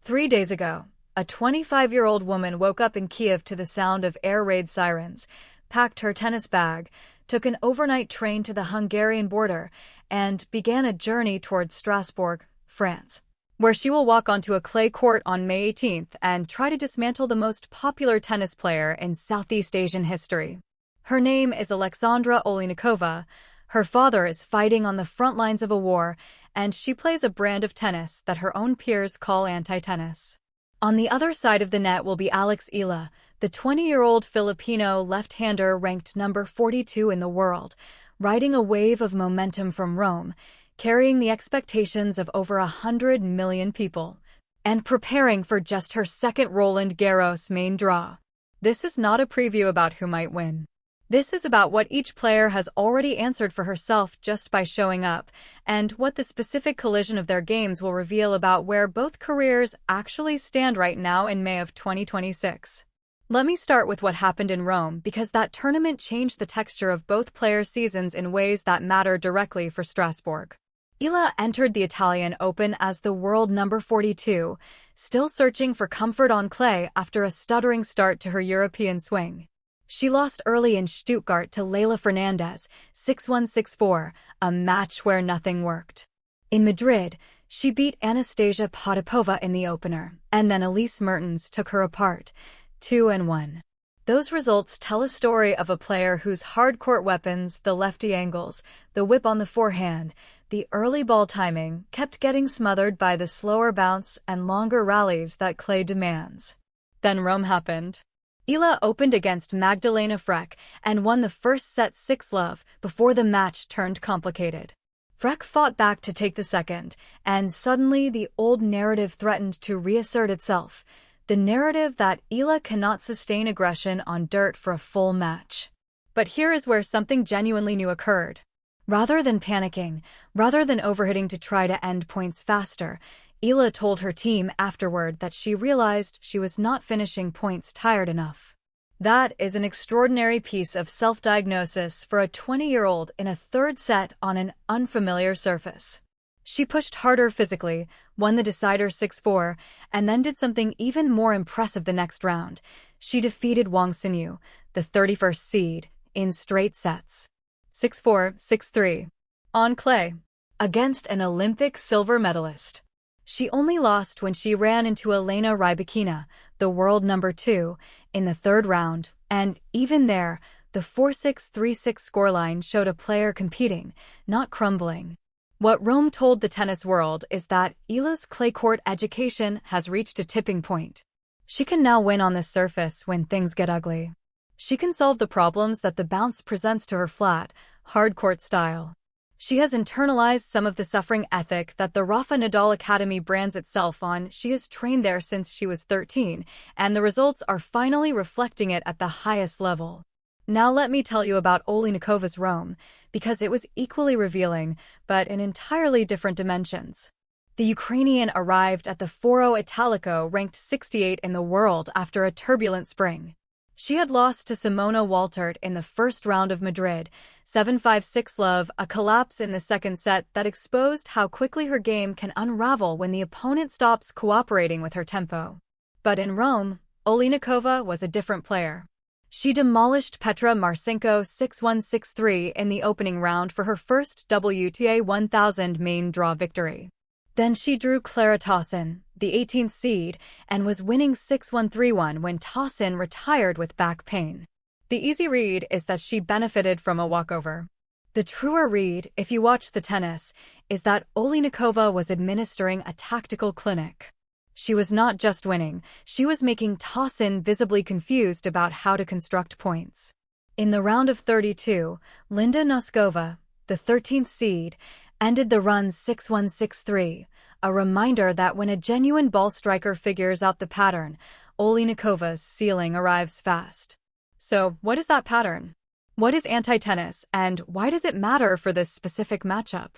3 days ago, a 25-year-old woman woke up in Kiev to the sound of air raid sirens, packed her tennis bag, took an overnight train to the Hungarian border, and began a journey towards Strasbourg, France, where she will walk onto a clay court on May 18th and try to dismantle the most popular tennis player in Southeast Asian history. Her name is Oleksandra Oliynykova. Her father is fighting on the front lines of a war, and she plays a brand of tennis that her own peers call anti-tennis. On the other side of the net will be Alex Eala, the 20-year-old Filipino left-hander ranked number 42 in the world, riding a wave of momentum from Rome, carrying the expectations of over 100 million people, and preparing for just her second Roland Garros main draw. This is not a preview about who might win. This is about what each player has already answered for herself just by showing up, and what the specific collision of their games will reveal about where both careers actually stand right now in May of 2026. Let me start with what happened in Rome, because that tournament changed the texture of both players' seasons in ways that matter directly for Strasbourg. Eala entered the Italian Open as the world number 42, still searching for comfort on clay after a stuttering start to her European swing. She lost early in Stuttgart to Leylah Fernandez, 6-1-6-4, a match where nothing worked. In Madrid, she beat Anastasia Potapova in the opener, and then Elise Mertens took her apart, 2-1. Those results tell a story of a player whose hard-court weapons, the lefty angles, the whip on the forehand, the early ball timing, kept getting smothered by the slower bounce and longer rallies that clay demands. Then Rome happened. Eala opened against Magdalena Frech and won the first set 6-love before the match turned complicated. Frech fought back to take the second, and suddenly the old narrative threatened to reassert itself, the narrative that Eala cannot sustain aggression on dirt for a full match. But here is where something genuinely new occurred. Rather than panicking, rather than overhitting to try to end points faster, Eala told her team afterward that she realized she was not finishing points tired enough. That is an extraordinary piece of self-diagnosis for a 20-year-old in a third set on an unfamiliar surface. She pushed harder physically, won the decider 6-4, and then did something even more impressive the next round. She defeated Wang Xinyu, the 31st seed, in straight sets. 6-4, 6-3. On clay. Against an Olympic silver medalist. She only lost when she ran into Elena Rybakina, the world number 2, in the third round, and even there, the 4-6, 3-6 scoreline showed a player competing, not crumbling. What Rome told the tennis world is that Eala's clay court education has reached a tipping point. She can now win on the surface when things get ugly. She can solve the problems that the bounce presents to her flat, hard court style. She has internalized some of the suffering ethic that the Rafa Nadal Academy brands itself on. She has trained there since she was 13, and the results are finally reflecting it at the highest level. Now let me tell you about Oliynykova's Rome, because it was equally revealing, but in entirely different dimensions. The Ukrainian arrived at the Foro Italico ranked 68 in the world after a turbulent spring. She had lost to Simona Waltert in the first round of Madrid, 7-5 6-love, a collapse in the second set that exposed how quickly her game can unravel when the opponent stops cooperating with her tempo. But in Rome, Oliynykova was a different player. She demolished Petra Marcinko 6-1 6-3 in the opening round for her first WTA 1000 main draw victory. Then she drew Clara Tauson, the 18th seed, and was winning 6-1 3-1 when Tauson retired with back pain. The easy read is that she benefited from a walkover. The truer read, if you watch the tennis, is that Oliynykova was administering a tactical clinic. She was not just winning, she was making Tauson visibly confused about how to construct points. In the round of 32, Linda Noskova, the 13th seed, ended the run 6-1 6-3, a reminder that when a genuine ball striker figures out the pattern, Oliynykova's ceiling arrives fast. So, what is that pattern? What is anti-tennis, and why does it matter for this specific matchup?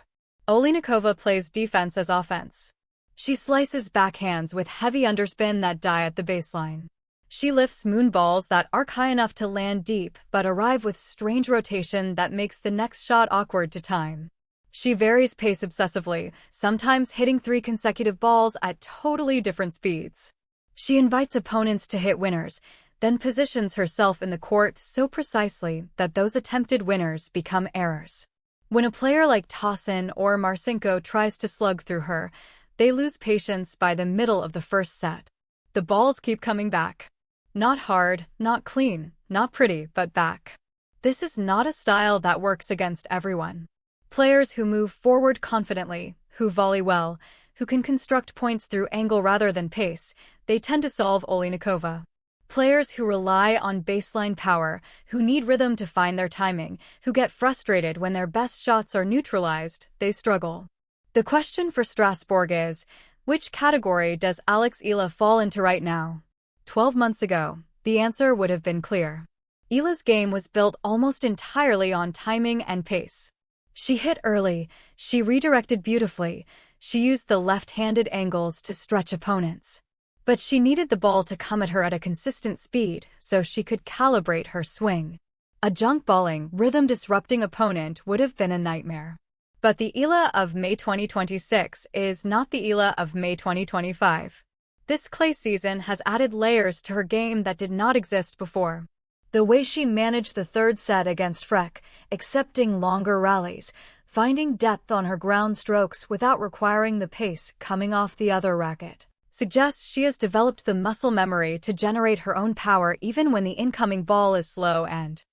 Oliynykova plays defense as offense. She slices backhands with heavy underspin that die at the baseline. She lifts moon balls that arc high enough to land deep but arrive with strange rotation that makes the next shot awkward to time. She varies pace obsessively, sometimes hitting 3 consecutive balls at totally different speeds. She invites opponents to hit winners, then positions herself in the court so precisely that those attempted winners become errors. When a player like Tauson or Marcinko tries to slug through her, they lose patience by the middle of the first set. The balls keep coming back. Not hard, not clean, not pretty, but back. This is not a style that works against everyone. Players who move forward confidently, who volley well, who can construct points through angle rather than pace, they tend to solve Oliynykova. Players who rely on baseline power, who need rhythm to find their timing, who get frustrated when their best shots are neutralized, they struggle. The question for Strasbourg is, which category does Alex Eala fall into right now? 12 months ago, the answer would have been clear. Eala's game was built almost entirely on timing and pace. She hit early, she redirected beautifully, she used the left-handed angles to stretch opponents. But she needed the ball to come at her at a consistent speed so she could calibrate her swing. A junk-balling, rhythm-disrupting opponent would have been a nightmare. But the Eala of May 2026 is not the Eala of May 2025. This clay season has added layers to her game that did not exist before. The way she managed the third set against Freck, accepting longer rallies, finding depth on her ground strokes without requiring the pace coming off the other racket, suggests she has developed the muscle memory to generate her own power even when the incoming ball is slow and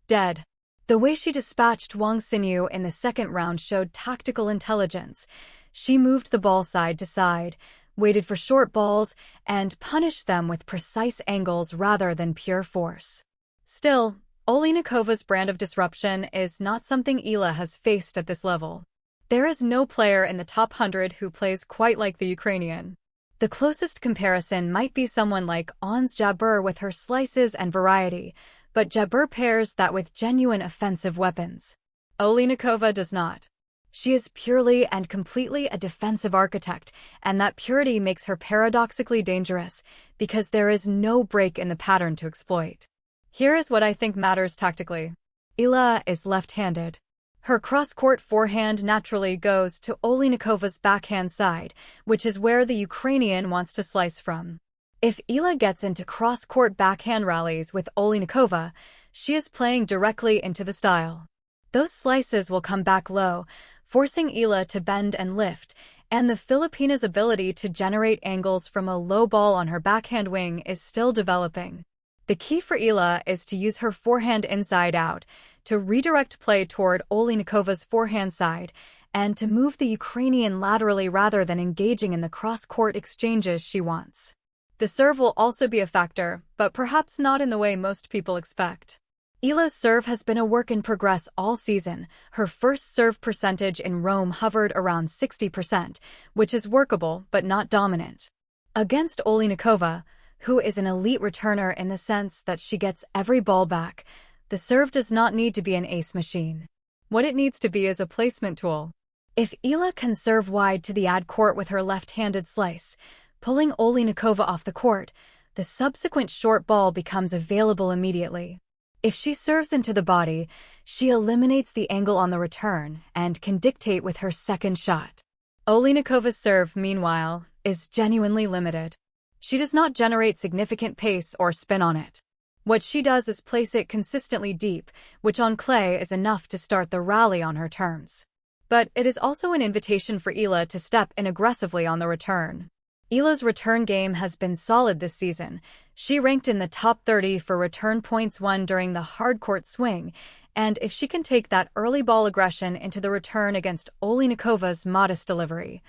dead. The way she dispatched Wang Xinyu in the second round showed tactical intelligence. She moved the ball side to side, waited for short balls, and punished them with precise angles rather than pure force. Still, Oleynykova's brand of disruption is not something Eala has faced at this level. There is no player in the top 100 who plays quite like the Ukrainian. The closest comparison might be someone like Ons Jabeur with her slices and variety, but Jabeur pairs that with genuine offensive weapons. Oliynykova does not. She is purely and completely a defensive architect, and that purity makes her paradoxically dangerous, because there is no break in the pattern to exploit. Here is what I think matters tactically. Eala is left-handed. Her cross-court forehand naturally goes to Oleynykova's backhand side, which is where the Ukrainian wants to slice from. If Eala gets into cross-court backhand rallies with Oliynykova, she is playing directly into the style. Those slices will come back low, forcing Eala to bend and lift, and the Filipina's ability to generate angles from a low ball on her backhand wing is still developing. The key for Eala is to use her forehand inside out, to redirect play toward Oleynykova's forehand side, and to move the Ukrainian laterally rather than engaging in the cross-court exchanges she wants. The serve will also be a factor, but perhaps not in the way most people expect. Eala's serve has been a work in progress all season. Her first serve percentage in Rome hovered around 60%, which is workable but not dominant. Against Oliynykova, who is an elite returner in the sense that she gets every ball back, the serve does not need to be an ace machine. What it needs to be is a placement tool. If Eala can serve wide to the ad court with her left-handed slice, pulling Oliynykova off the court, the subsequent short ball becomes available immediately. If she serves into the body, she eliminates the angle on the return and can dictate with her second shot. Oleynykova's serve, meanwhile, is genuinely limited. She does not generate significant pace or spin on it. What she does is place it consistently deep, which on clay is enough to start the rally on her terms. But it is also an invitation for Eala to step in aggressively on the return. Eala's return game has been solid this season. She ranked in the top 30 for return points won during the hard-court swing, and if she can take that early ball aggression into the return against Oleynykova's modest delivery,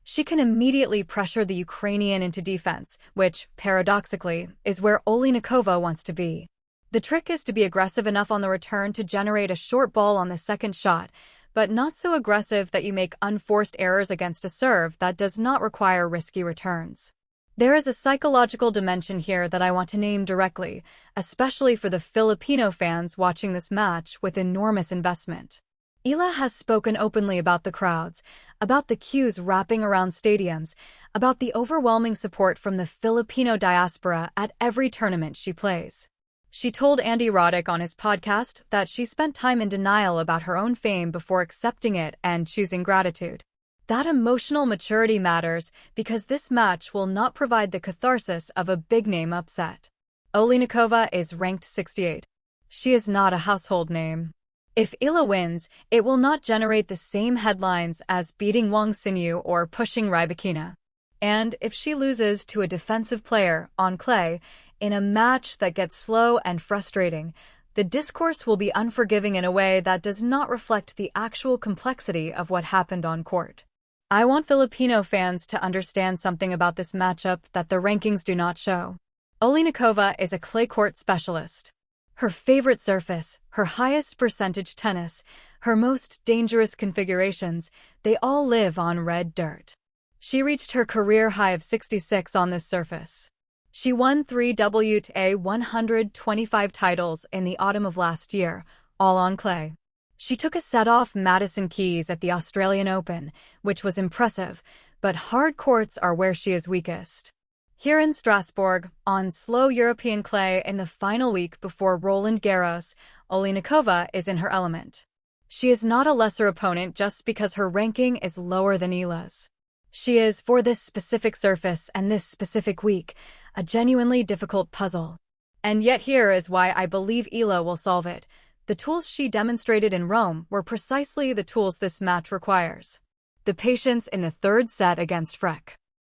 she can immediately pressure the Ukrainian into defense, which, paradoxically, is where Oliynykova wants to be. The trick is to be aggressive enough on the return to generate a short ball on the second shot, but not so aggressive that you make unforced errors against a serve that does not require risky returns. There is a psychological dimension here that I want to name directly, especially for the Filipino fans watching this match with enormous investment. Eala has spoken openly about the crowds, about the queues wrapping around stadiums, about the overwhelming support from the Filipino diaspora at every tournament she plays. She told Andy Roddick on his podcast that she spent time in denial about her own fame before accepting it and choosing gratitude. That emotional maturity matters because this match will not provide the catharsis of a big-name upset. Oliynykova is ranked 68. She is not a household name. If Eala wins, it will not generate the same headlines as beating Wang Xinyu or pushing Rybakina. And if she loses to a defensive player on clay in a match that gets slow and frustrating, the discourse will be unforgiving in a way that does not reflect the actual complexity of what happened on court. I want Filipino fans to understand something about this matchup that the rankings do not show. Oliynykova is a clay court specialist. Her favorite surface, her highest percentage tennis, her most dangerous configurations, they all live on red dirt. She reached her career high of 66 on this surface. She won 3 WTA 125 titles in the autumn of last year, all on clay. She took a set off Madison Keys at the Australian Open, which was impressive, but hard courts are where she is weakest. Here in Strasbourg, on slow European clay in the final week before Roland Garros, Oliynykova is in her element. She is not a lesser opponent just because her ranking is lower than Eala's. She is, for this specific surface and this specific week, a genuinely difficult puzzle. And yet here is why I believe Eala will solve it. The tools she demonstrated in Rome were precisely the tools this match requires. The patience in the third set against Freck.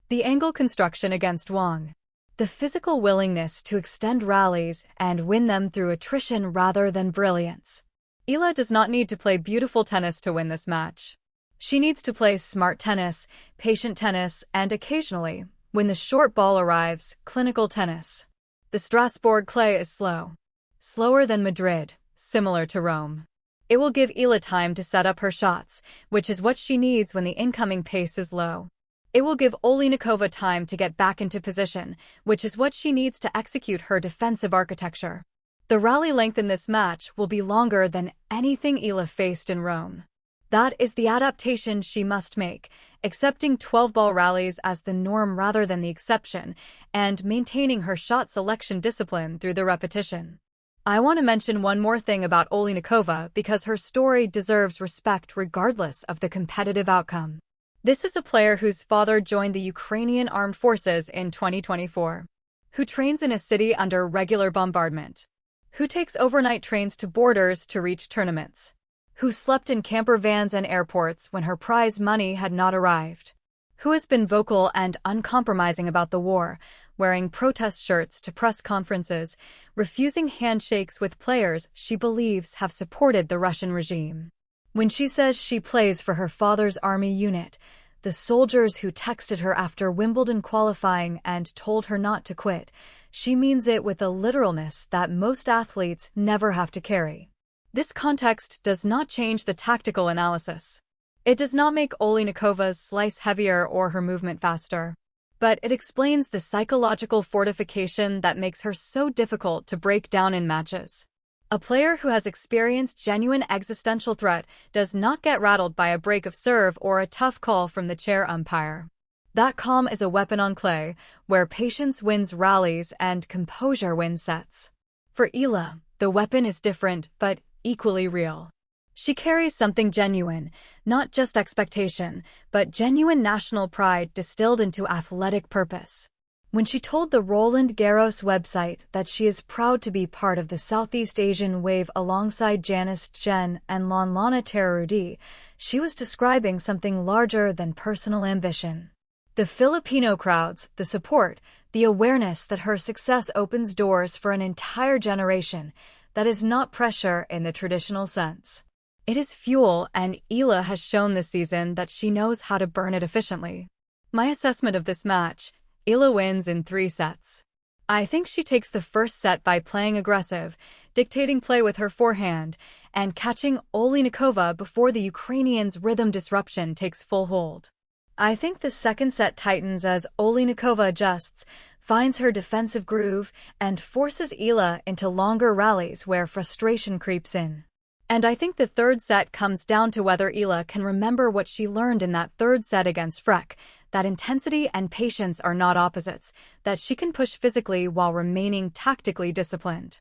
The angle construction against Wang. The physical willingness to extend rallies and win them through attrition rather than brilliance. Eala does not need to play beautiful tennis to win this match. She needs to play smart tennis, patient tennis, and occasionally, when the short ball arrives, clinical tennis. The Strasbourg clay is slow. Slower than Madrid, similar to Rome. It will give Eala time to set up her shots, which is what she needs when the incoming pace is low. It will give Oliynykova time to get back into position, which is what she needs to execute her defensive architecture. The rally length in this match will be longer than anything Eala faced in Rome. That is the adaptation she must make, accepting 12-ball rallies as the norm rather than the exception, and maintaining her shot selection discipline through the repetition. I want to mention one more thing about Oliynykova because her story deserves respect regardless of the competitive outcome. This is a player whose father joined the Ukrainian armed forces in 2024, who trains in a city under regular bombardment, who takes overnight trains to borders to reach tournaments, who slept in camper vans and airports when her prize money had not arrived, who has been vocal and uncompromising about the war, wearing protest shirts to press conferences, refusing handshakes with players she believes have supported the Russian regime. When she says she plays for her father's army unit, the soldiers who texted her after Wimbledon qualifying and told her not to quit, she means it with a literalness that most athletes never have to carry. This context does not change the tactical analysis. It does not make Oleynykova's slice heavier or her movement faster. But it explains the psychological fortification that makes her so difficult to break down in matches. A player who has experienced genuine existential threat does not get rattled by a break of serve or a tough call from the chair umpire. That calm is a weapon on clay, where patience wins rallies and composure wins sets. For Eala, the weapon is different but equally real. She carries something genuine, not just expectation, but genuine national pride distilled into athletic purpose. When she told the Roland Garros website that she is proud to be part of the Southeast Asian wave alongside Janice Jen and Lonlana Terrudi, she was describing something larger than personal ambition. The Filipino crowds, the support, the awareness that her success opens doors for an entire generation, that is not pressure in the traditional sense. It is fuel, and Eala has shown this season that she knows how to burn it efficiently. My assessment of this match: Eala wins in 3 sets. I think she takes the first set by playing aggressive, dictating play with her forehand, and catching Oliynykova before the Ukrainians' rhythm disruption takes full hold. I think the second set tightens as Oliynykova adjusts, finds her defensive groove, and forces Eala into longer rallies where frustration creeps in. And I think the third set comes down to whether Eala can remember what she learned in that third set against Freck, that intensity and patience are not opposites, that she can push physically while remaining tactically disciplined.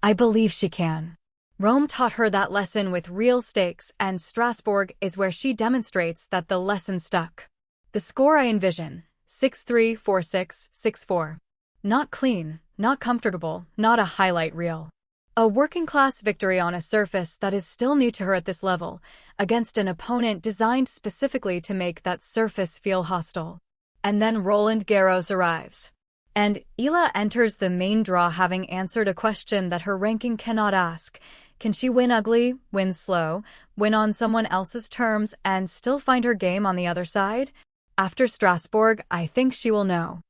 I believe she can. Rome taught her that lesson with real stakes, and Strasbourg is where she demonstrates that the lesson stuck. The score I envision: 6-3, 4-6, 6-4. Not clean, not comfortable, not a highlight reel. A working-class victory on a surface that is still new to her at this level, against an opponent designed specifically to make that surface feel hostile. And then Roland Garros arrives. And Eala enters the main draw having answered a question that her ranking cannot ask. Can she win ugly, win slow, win on someone else's terms, and still find her game on the other side? After Strasbourg, I think she will know.